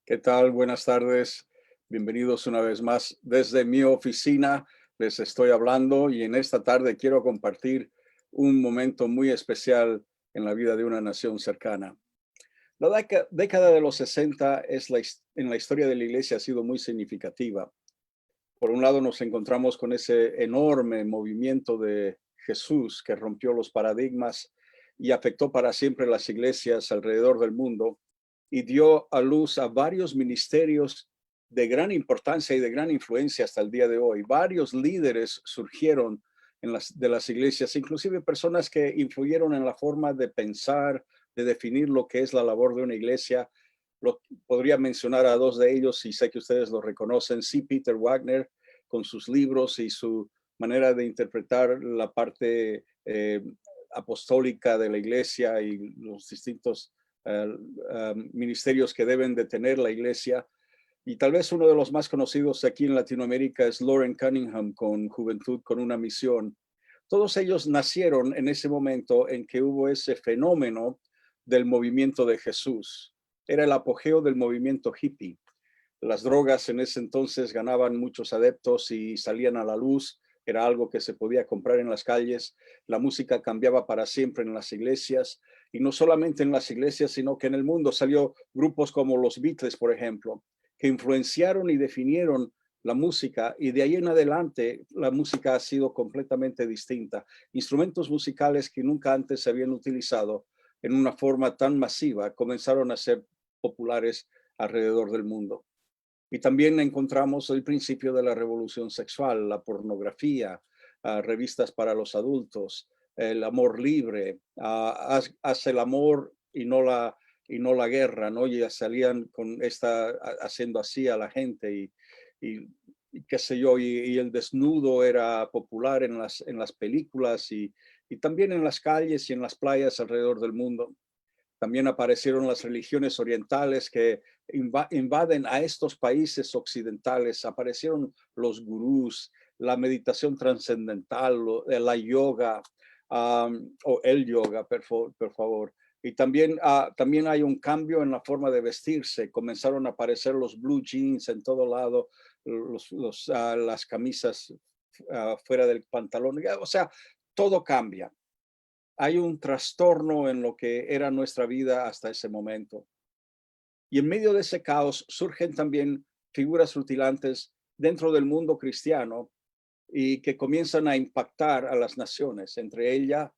¿Qué tal? Buenas tardes. Bienvenidos una vez más desde mi oficina. Les estoy hablando y en esta tarde quiero compartir un momento muy especial en la vida de una nación cercana. La década de los 60 en la historia de la iglesia ha sido muy significativa. Por un lado nos encontramos con ese enorme movimiento de Jesús que rompió los paradigmas y afectó para siempre las iglesias alrededor del mundo y dio a luz a varios ministerios de gran importancia y de gran influencia hasta el día de hoy. Varios líderes surgieron de las iglesias, inclusive personas que influyeron en la forma de pensar, de definir lo que es la labor de una iglesia. Podría mencionar a dos de ellos y sé que ustedes lo reconocen. C. Peter Wagner, con sus libros y su manera de interpretar la parte apostólica de la iglesia y los distintos ministerios que deben de tener la iglesia. Y tal vez uno de los más conocidos aquí en Latinoamérica es Loren Cunningham con Juventud con una Misión. Todos ellos nacieron en ese momento en que hubo ese fenómeno del movimiento de Jesús. Era el apogeo del movimiento hippie. Las drogas en ese entonces ganaban muchos adeptos y salían a la luz. Era algo que se podía comprar en las calles. La música cambiaba para siempre en las iglesias. Y no solamente en las iglesias, sino que en el mundo salió grupos como los Beatles, por ejemplo, que influenciaron y definieron la música. Y de ahí en adelante, la música ha sido completamente distinta. Instrumentos musicales que nunca antes se habían utilizado en una forma tan masiva comenzaron a ser populares alrededor del mundo. Y también encontramos el principio de la revolución sexual, la pornografía, revistas para los adultos, el amor libre, haz el amor y no la guerra, ¿no? Y ya salían con haciendo así a la gente y, y qué sé yo, y el desnudo era popular en las películas y también en las calles y en las playas alrededor del mundo. También aparecieron las religiones orientales que invaden a estos países occidentales. Aparecieron los gurús, la meditación trascendental, la yoga, o el yoga, por favor. Y también, también hay un cambio en la forma de vestirse. Comenzaron a aparecer los blue jeans en todo lado, las camisas fuera del pantalón. O sea, todo cambia. Hay un trastorno en lo que era nuestra vida hasta ese momento. Y en medio de ese caos surgen también figuras rutilantes dentro del mundo cristiano y que comienzan a impactar a las naciones. Entre ellas,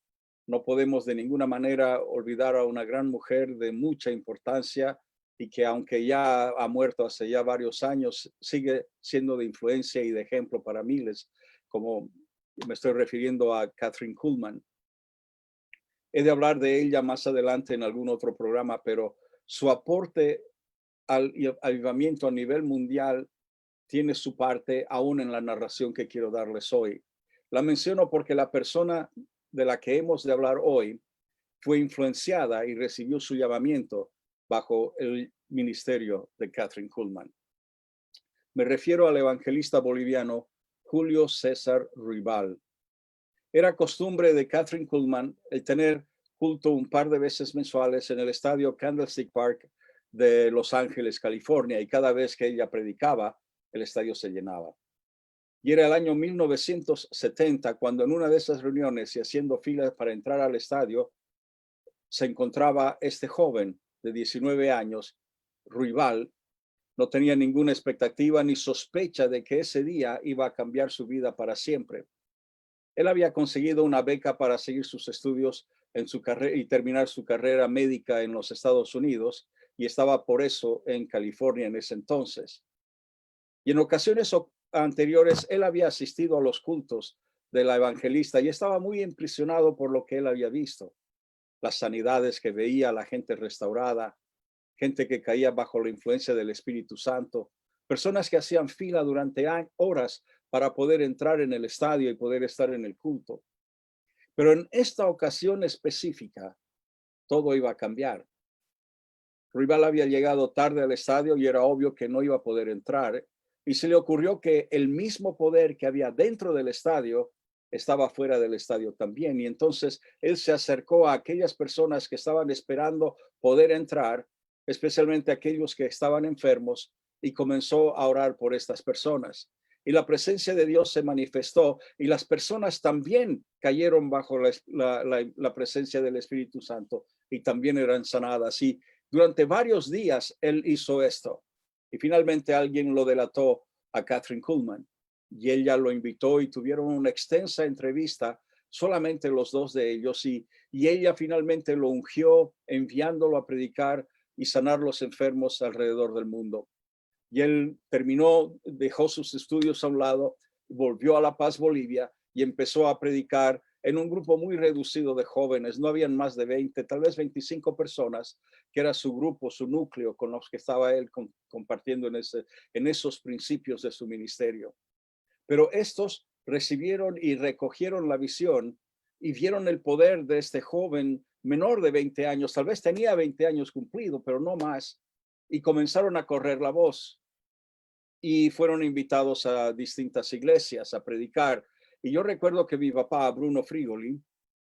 no podemos de ninguna manera olvidar a una gran mujer de mucha importancia y que aunque ya ha muerto hace ya varios años, sigue siendo de influencia y de ejemplo para miles, como me estoy refiriendo a Kathryn Kuhlman. He de hablar de ella más adelante en algún otro programa, pero su aporte al avivamiento a nivel mundial tiene su parte aún en la narración que quiero darles hoy. La menciono porque la persona de la que hemos de hablar hoy fue influenciada y recibió su llamamiento bajo el ministerio de Kathryn Kuhlman. Me refiero al evangelista boliviano Julio César Ruibal. Era costumbre de Kathryn Kuhlman el tener culto un par de veces mensuales en el estadio Candlestick Park de Los Ángeles, California, y cada vez que ella predicaba, el estadio se llenaba. Y era el año 1970 cuando en una de esas reuniones y haciendo filas para entrar al estadio, se encontraba este joven de 19 años, Ruibal. No tenía ninguna expectativa ni sospecha de que ese día iba a cambiar su vida para siempre. Él había conseguido una beca para seguir sus estudios en su carrera y terminar su carrera médica en los Estados Unidos y estaba por eso en California en ese entonces. Y en ocasiones anteriores él había asistido a los cultos de la evangelista y estaba muy impresionado por lo que él había visto. Las sanidades que veía, la gente restaurada, gente que caía bajo la influencia del Espíritu Santo, personas que hacían fila durante horas para poder entrar en el estadio y poder estar en el culto. Pero en esta ocasión específica, todo iba a cambiar. Rival había llegado tarde al estadio y era obvio que no iba a poder entrar. Y se le ocurrió que el mismo poder que había dentro del estadio estaba fuera del estadio también. Y entonces él se acercó a aquellas personas que estaban esperando poder entrar especialmente aquellos que estaban enfermos, y comenzó a orar por estas personas. Y la presencia de Dios se manifestó y las personas también cayeron bajo la presencia del Espíritu Santo y también eran sanadas. Y durante varios días él hizo esto. Y finalmente alguien lo delató a Catherine Kuhlman y ella lo invitó y tuvieron una extensa entrevista, solamente los dos de ellos, y ella finalmente lo ungió enviándolo a predicar y sanar los enfermos alrededor del mundo. Y él terminó, dejó sus estudios a un lado, volvió a La Paz, Bolivia, y empezó a predicar en un grupo muy reducido de jóvenes. No habían más de 20, tal vez 25 personas, que era su grupo, su núcleo, con los que estaba él compartiendo en esos principios de su ministerio. Pero estos recibieron y recogieron la visión y vieron el poder de este joven menor de 20 años, tal vez tenía 20 años cumplido, pero no más, y comenzaron a correr la voz y fueron invitados a distintas iglesias a predicar. Y yo recuerdo que mi papá, Bruno Frigoli,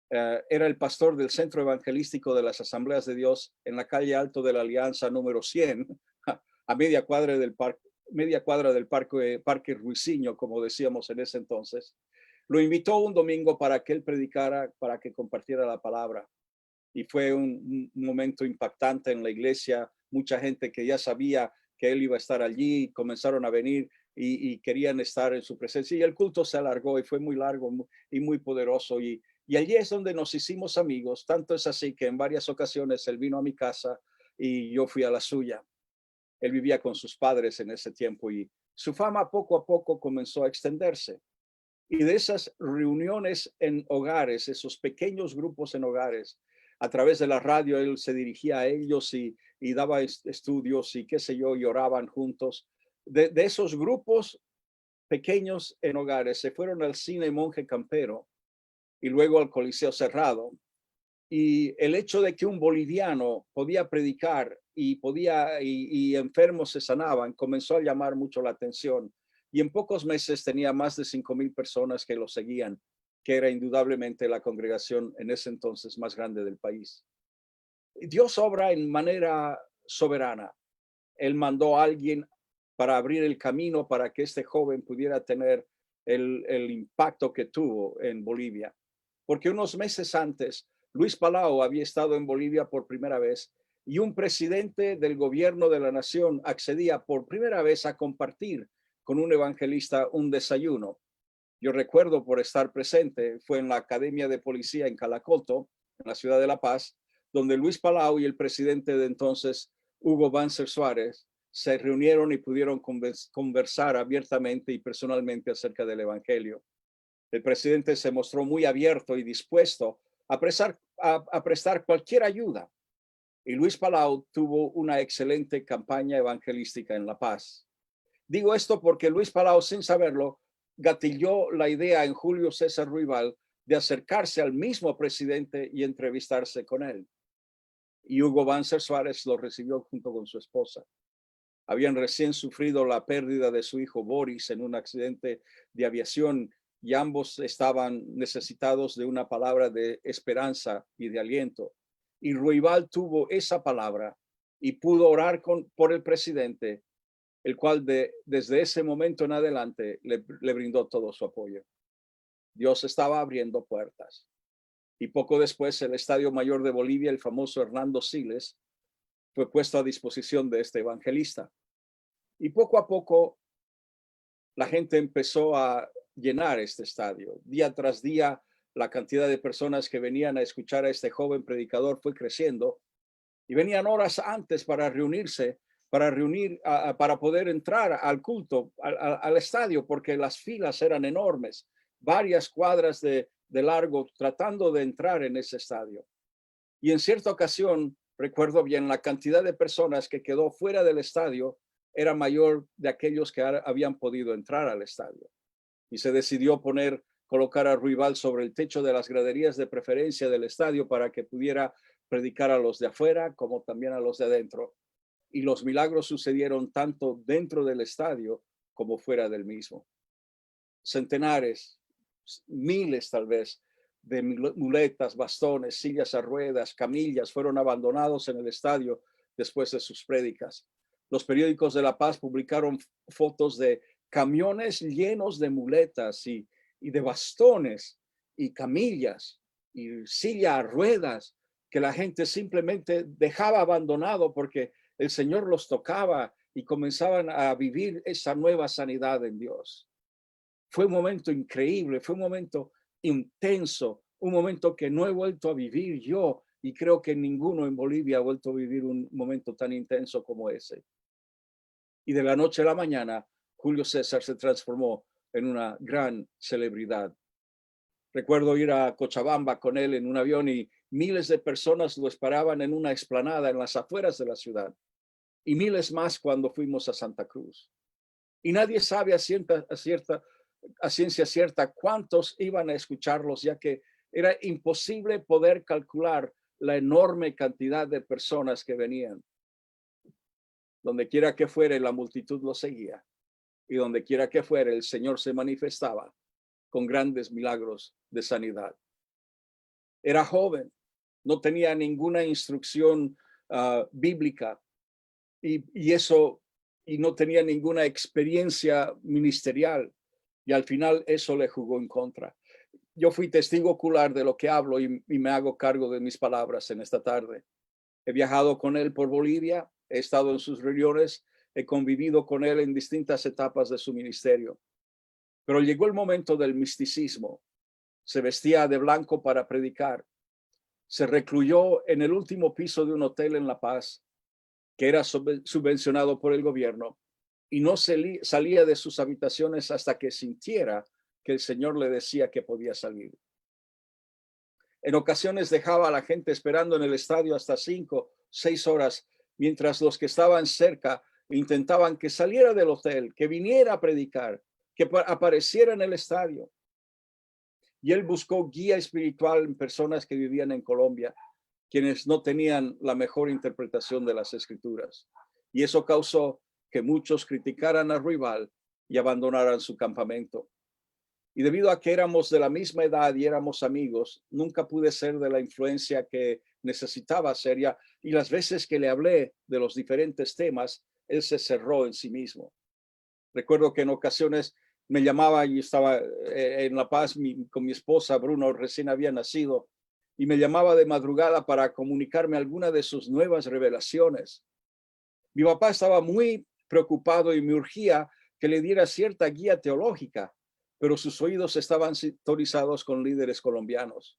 era el pastor del Centro Evangelístico de las Asambleas de Dios en la calle Alto de la Alianza número 100, a media cuadra del Parque Ruizinho, como decíamos en ese entonces. Lo invitó un domingo para que él predicara, para que compartiera la palabra. Y fue un momento impactante en la iglesia. Mucha gente que ya sabía que él iba a estar allí comenzaron a venir y querían estar en su presencia. Y el culto se alargó y fue muy largo y muy poderoso. Y allí es donde nos hicimos amigos. Tanto es así que en varias ocasiones él vino a mi casa y yo fui a la suya. Él vivía con sus padres en ese tiempo y su fama poco a poco comenzó a extenderse. Y de esas reuniones en hogares, esos pequeños grupos en hogares, a través de la radio él se dirigía a ellos y daba estudios y qué sé yo, y oraban juntos. De esos grupos pequeños en hogares se fueron al cine Monje Campero y luego al Coliseo Cerrado. Y el hecho de que un boliviano podía predicar y enfermos se sanaban comenzó a llamar mucho la atención. Y en pocos meses tenía más de 5,000 personas que lo seguían, que era indudablemente la congregación en ese entonces más grande del país. Dios obra en manera soberana. Él mandó a alguien para abrir el camino para que este joven pudiera tener el impacto que tuvo en Bolivia. Porque unos meses antes, Luis Palau había estado en Bolivia por primera vez y un presidente del gobierno de la nación accedía por primera vez a compartir con un evangelista un desayuno. Yo recuerdo por estar presente, fue en la Academia de Policía en Calacoto, en la ciudad de La Paz, donde Luis Palau y el presidente de entonces, Hugo Banzer Suárez, se reunieron y pudieron conversar abiertamente y personalmente acerca del Evangelio. El presidente se mostró muy abierto y dispuesto a prestar cualquier ayuda. Y Luis Palau tuvo una excelente campaña evangelística en La Paz. Digo esto porque Luis Palau, sin saberlo, gatilló la idea en Julio César Ruibal de acercarse al mismo presidente y entrevistarse con él. Y Hugo Banzer Suárez lo recibió junto con su esposa. Habían recién sufrido la pérdida de su hijo Boris en un accidente de aviación y ambos estaban necesitados de una palabra de esperanza y de aliento. Y Ruibal tuvo esa palabra y pudo orar por el presidente, el cual desde ese momento en adelante le brindó todo su apoyo. Dios estaba abriendo puertas. Y poco después el Estadio Mayor de Bolivia, el famoso Hernando Siles, fue puesto a disposición de este evangelista. Y poco a poco la gente empezó a llenar este estadio. Día tras día, la cantidad de personas que venían a escuchar a este joven predicador fue creciendo y venían horas antes para reunirse, para poder entrar al culto, al estadio, porque las filas eran enormes, varias cuadras de largo, tratando de entrar en ese estadio. Y en cierta ocasión, recuerdo bien, la cantidad de personas que quedó fuera del estadio era mayor de aquellos que habían podido entrar al estadio. Y se decidió colocar a Ruibal sobre el techo de las graderías de preferencia del estadio para que pudiera predicar a los de afuera como también a los de adentro. Y los milagros sucedieron tanto dentro del estadio como fuera del mismo. Centenares, miles tal vez, de muletas, bastones, sillas a ruedas, camillas fueron abandonados en el estadio después de sus prédicas. Los periódicos de La Paz publicaron fotos de camiones llenos de muletas y de bastones y camillas y silla a ruedas que la gente simplemente dejaba abandonado porque el Señor los tocaba y comenzaban a vivir esa nueva sanidad en Dios. Fue un momento increíble, fue un momento intenso, un momento que no he vuelto a vivir yo y creo que ninguno en Bolivia ha vuelto a vivir un momento tan intenso como ese. Y de la noche a la mañana, Julio César se transformó en una gran celebridad. Recuerdo ir a Cochabamba con él en un avión y miles de personas lo esperaban en una explanada en las afueras de la ciudad y miles más cuando fuimos a Santa Cruz. Y nadie sabe a ciencia cierta cuántos iban a escucharlos, ya que era imposible poder calcular la enorme cantidad de personas que venían. Donde quiera que fuera, la multitud lo seguía. Y donde quiera que fuera, el Señor se manifestaba con grandes milagros de sanidad. Era joven, no tenía ninguna instrucción bíblica y no tenía ninguna experiencia ministerial. Y al final eso le jugó en contra. Yo fui testigo ocular de lo que hablo y me hago cargo de mis palabras en esta tarde. He viajado con él por Bolivia, he estado en sus reuniones, he convivido con él en distintas etapas de su ministerio. Pero llegó el momento del misticismo. Se vestía de blanco para predicar. Se recluyó en el último piso de un hotel en La Paz, que era subvencionado por el gobierno, y no salía de sus habitaciones hasta que sintiera que el Señor le decía que podía salir. En ocasiones dejaba a la gente esperando en el estadio hasta 5, 6 horas, mientras los que estaban cerca intentaban que saliera del hotel, que viniera a predicar, que apareciera en el estadio. Y él buscó guía espiritual en personas que vivían en Colombia, quienes no tenían la mejor interpretación de las escrituras. Y eso causó que muchos criticaran al rival y abandonaran su campamento. Y debido a que éramos de la misma edad y éramos amigos, nunca pude ser de la influencia que necesitaba ser ya. Y las veces que le hablé de los diferentes temas, él se cerró en sí mismo. Recuerdo que en ocasiones me llamaba y estaba en La Paz con mi esposa, Bruno, recién había nacido, y me llamaba de madrugada para comunicarme alguna de sus nuevas revelaciones. Mi papá estaba muy preocupado y me urgía que le diera cierta guía teológica, pero sus oídos estaban sintonizados con líderes colombianos.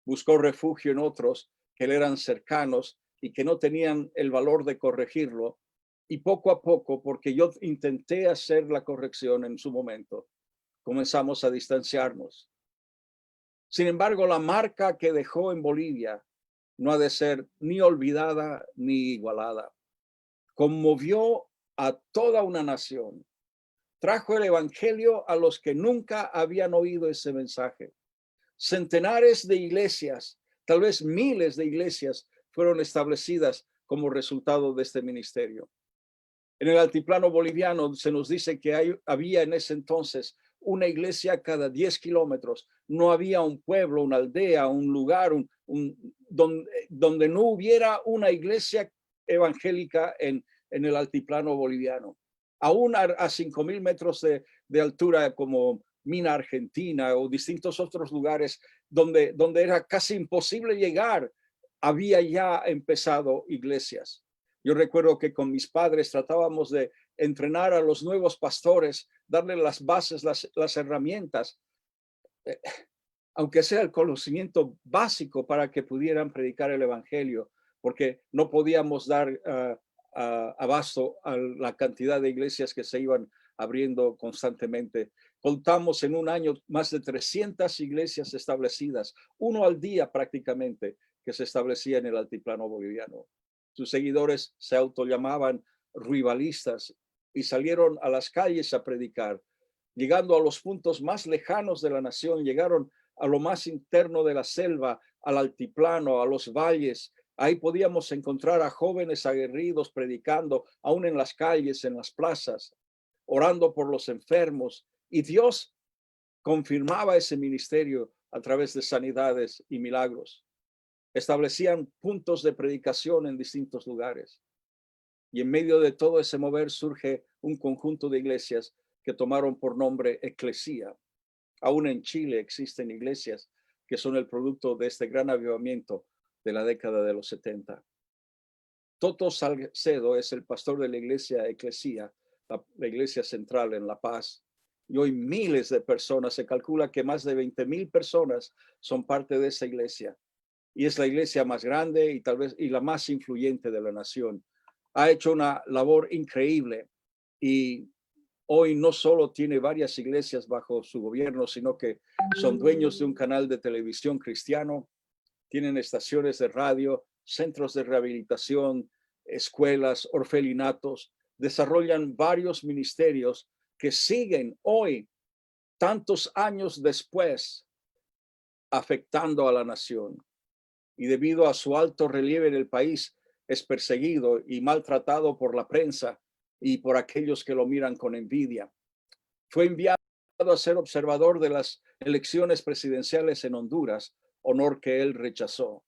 Buscó refugio en otros que le eran cercanos y que no tenían el valor de corregirlo. Y poco a poco, porque yo intenté hacer la corrección en su momento, comenzamos a distanciarnos. Sin embargo, la marca que dejó en Bolivia no ha de ser ni olvidada ni igualada. Conmovió a toda una nación. Trajo el evangelio a los que nunca habían oído ese mensaje. Centenares de iglesias, tal vez miles de iglesias, fueron establecidas como resultado de este ministerio. En el altiplano boliviano se nos dice que había en ese entonces una iglesia cada 10 kilómetros. No había un pueblo, una aldea, un lugar donde no hubiera una iglesia evangélica en el altiplano boliviano. Aún a 5,000 metros de altura, como Mina, Argentina, o distintos otros lugares donde era casi imposible llegar, había ya empezado iglesias. Yo recuerdo que con mis padres tratábamos de entrenar a los nuevos pastores, darles las bases, las herramientas, aunque sea el conocimiento básico para que pudieran predicar el evangelio, porque no podíamos dar abasto a la cantidad de iglesias que se iban abriendo constantemente. Contamos en un año más de 300 iglesias establecidas, uno al día prácticamente, que se establecía en el altiplano boliviano. Sus seguidores se autollamaban rivalistas y salieron a las calles a predicar. Llegando a los puntos más lejanos de la nación, llegaron a lo más interno de la selva, al altiplano, a los valles. Ahí podíamos encontrar a jóvenes aguerridos predicando, aún en las calles, en las plazas, orando por los enfermos. Y Dios confirmaba ese ministerio a través de sanidades y milagros. Establecían puntos de predicación en distintos lugares. Y en medio de todo ese mover surge un conjunto de iglesias que tomaron por nombre Eclesía. Aún en Chile existen iglesias que son el producto de este gran avivamiento de la década de los 70. Toto Salcedo es el pastor de la iglesia Eclesía, la iglesia central en La Paz. Y hoy miles de personas, se calcula que más de 20,000 personas son parte de esa iglesia. Y es la iglesia más grande y tal vez y la más influyente de la nación. Ha hecho una labor increíble y hoy no solo tiene varias iglesias bajo su gobierno, sino que son dueños de un canal de televisión cristiano, tienen estaciones de radio, centros de rehabilitación, escuelas, orfelinatos, desarrollan varios ministerios que siguen hoy, tantos años después, afectando a la nación. Y debido a su alto relieve en el país, es perseguido y maltratado por la prensa y por aquellos que lo miran con envidia. Fue enviado a ser observador de las elecciones presidenciales en Honduras, honor que él rechazó.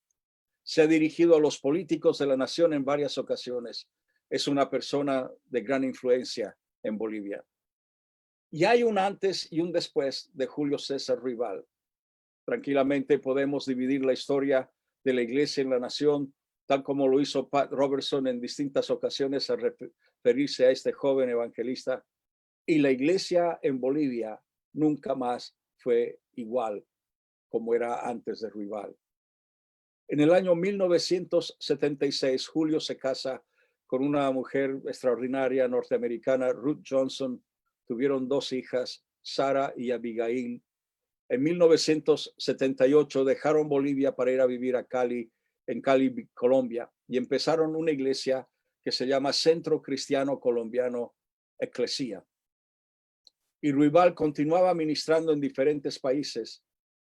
Se ha dirigido a los políticos de la nación en varias ocasiones. Es una persona de gran influencia en Bolivia. Y hay un antes y un después de Julio César Ruibal. Tranquilamente podemos dividir la historia de la iglesia en la nación, tal como lo hizo Pat Robertson en distintas ocasiones al referirse a este joven evangelista. Y la iglesia en Bolivia nunca más fue igual como era antes de Ruibal. En el año 1976, Julio se casa con una mujer extraordinaria norteamericana, Ruth Johnson. Tuvieron dos hijas, Sara y Abigail. En 1978 dejaron Bolivia para ir a vivir a Cali, en Cali, Colombia, y empezaron una iglesia que se llama Centro Cristiano Colombiano Eclesía. Y Ruibal continuaba ministrando en diferentes países,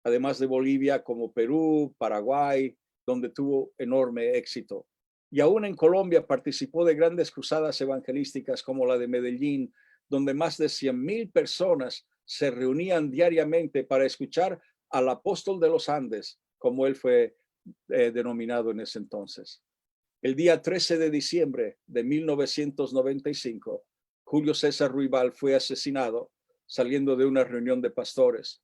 además de Bolivia, como Perú, Paraguay, donde tuvo enorme éxito. Y aún en Colombia participó de grandes cruzadas evangelísticas como la de Medellín, donde más de 100,000 personas se reunían diariamente para escuchar al apóstol de los Andes, como él fue denominado en ese entonces. El día 13 de diciembre de 1995, Julio César Ruibal fue asesinado saliendo de una reunión de pastores.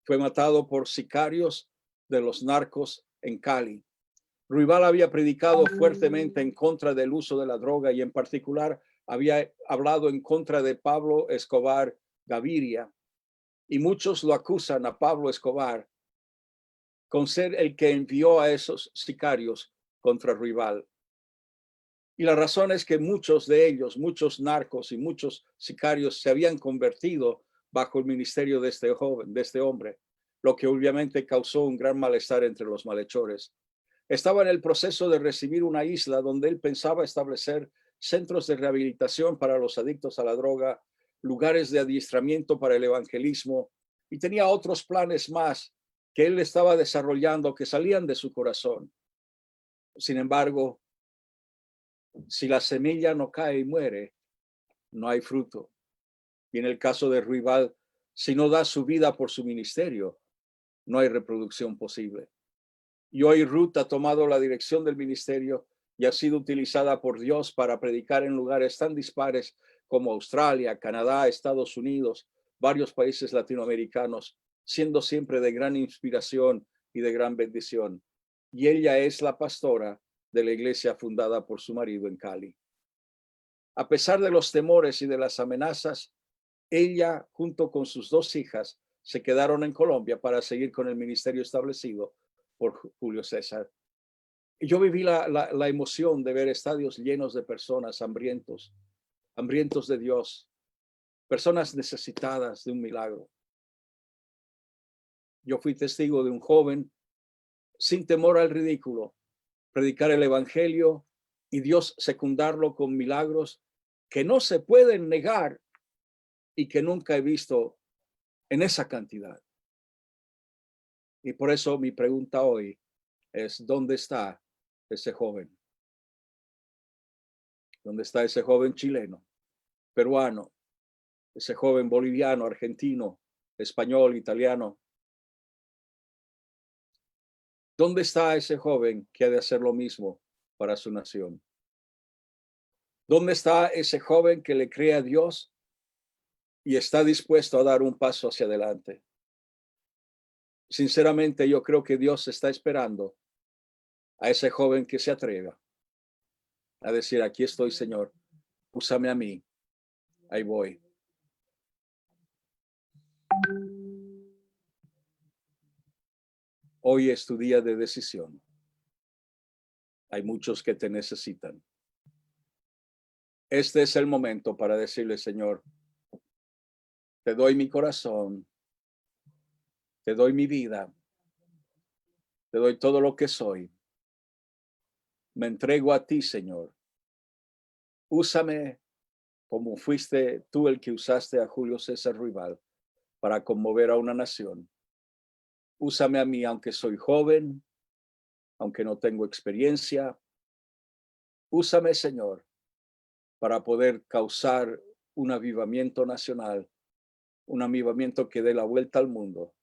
Fue matado por sicarios de los narcos en Cali. Ruibal había predicado fuertemente en contra del uso de la droga y en particular había hablado en contra de Pablo Escobar Gaviria. Y muchos lo acusan a Pablo Escobar con ser el que envió a esos sicarios contra Ruibal. Y la razón es que muchos de ellos, muchos narcos y muchos sicarios se habían convertido bajo el ministerio de este joven, de este hombre, lo que obviamente causó un gran malestar entre los malhechores. Estaba en el proceso de recibir una isla donde él pensaba establecer centros de rehabilitación para los adictos a la droga, lugares de adiestramiento para el evangelismo, y tenía otros planes más que él estaba desarrollando que salían de su corazón. Sin embargo, si la semilla no cae y muere, no hay fruto. Y en el caso de Ruibal, si no da su vida por su ministerio, no hay reproducción posible. Y hoy Ruth ha tomado la dirección del ministerio y ha sido utilizada por Dios para predicar en lugares tan dispares como Australia, Canadá, Estados Unidos, varios países latinoamericanos, siendo siempre de gran inspiración y de gran bendición. Y ella es la pastora de la iglesia fundada por su marido en Cali. A pesar de los temores y de las amenazas, ella, junto con sus dos hijas, se quedaron en Colombia para seguir con el ministerio establecido por Julio César. Y yo viví la emoción de ver estadios llenos de personas hambrientos, hambrientos de Dios, personas necesitadas de un milagro. Yo fui testigo de un joven sin temor al ridículo, predicar el evangelio y Dios secundarlo con milagros que no se pueden negar y que nunca he visto en esa cantidad. Y por eso mi pregunta hoy es, ¿dónde está ese joven? ¿Dónde está ese joven chileno, peruano, ese joven boliviano, argentino, español, italiano? ¿Dónde está ese joven que ha de hacer lo mismo para su nación? ¿Dónde está ese joven que le cree a Dios y está dispuesto a dar un paso hacia adelante? Sinceramente, yo creo que Dios está esperando a ese joven que se atreva a decir, aquí estoy, Señor, úsame a mí, ahí voy. Hoy es tu día de decisión. Hay muchos que te necesitan. Este es el momento para decirle, Señor, te doy mi corazón, te doy mi vida, te doy todo lo que soy. Me entrego a ti, Señor. Úsame como fuiste tú el que usaste a Julio César Ruibal para conmover a una nación. Úsame a mí, aunque soy joven, aunque no tengo experiencia. Úsame, Señor, para poder causar un avivamiento nacional, un avivamiento que dé la vuelta al mundo,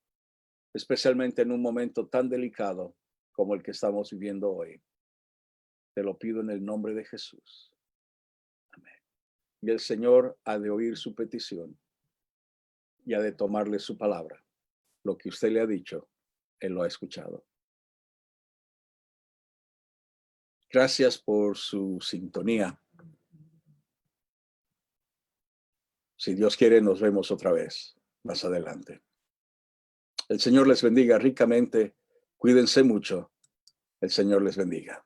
especialmente en un momento tan delicado como el que estamos viviendo hoy. Te lo pido en el nombre de Jesús. Amén. Y el Señor ha de oír su petición y ha de tomarle su palabra. Lo que usted le ha dicho, Él lo ha escuchado. Gracias por su sintonía. Si Dios quiere, nos vemos otra vez más adelante. El Señor les bendiga ricamente. Cuídense mucho. El Señor les bendiga.